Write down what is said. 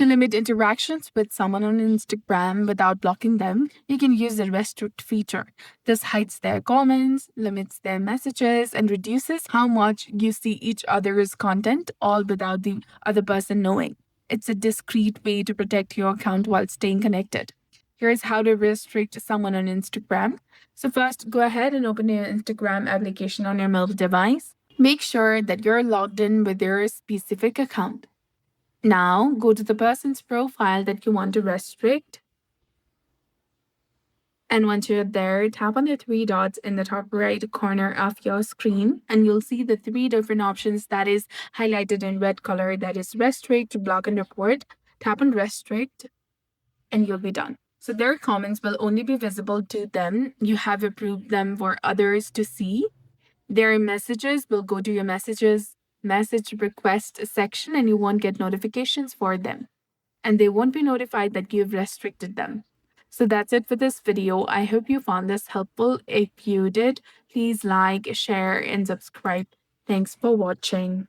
To limit interactions with someone on Instagram without blocking them, you can use the restrict feature. This hides their comments, limits their messages, and reduces how much you see each other's content, all without the other person knowing. It's a discreet way to protect your account while staying connected. Here's how to restrict someone on Instagram. So, first, go ahead and open your Instagram application on your mobile device. Make sure that you're logged in with your specific account. Now, go to the person's profile that you want to restrict. And once you're there, tap on the three dots in the top right corner of your screen, and you'll see the three different options that is highlighted in red color, that is restrict, block, and report. Tap on restrict, and you'll be done. So their comments will only be visible to them. You have approved them for others to see. Their messages will go to your message request section, and you won't get notifications for them. And they won't be notified that you've restricted them. So that's it for this video. I hope you found this helpful. If you did, please like, share, and subscribe. Thanks for watching.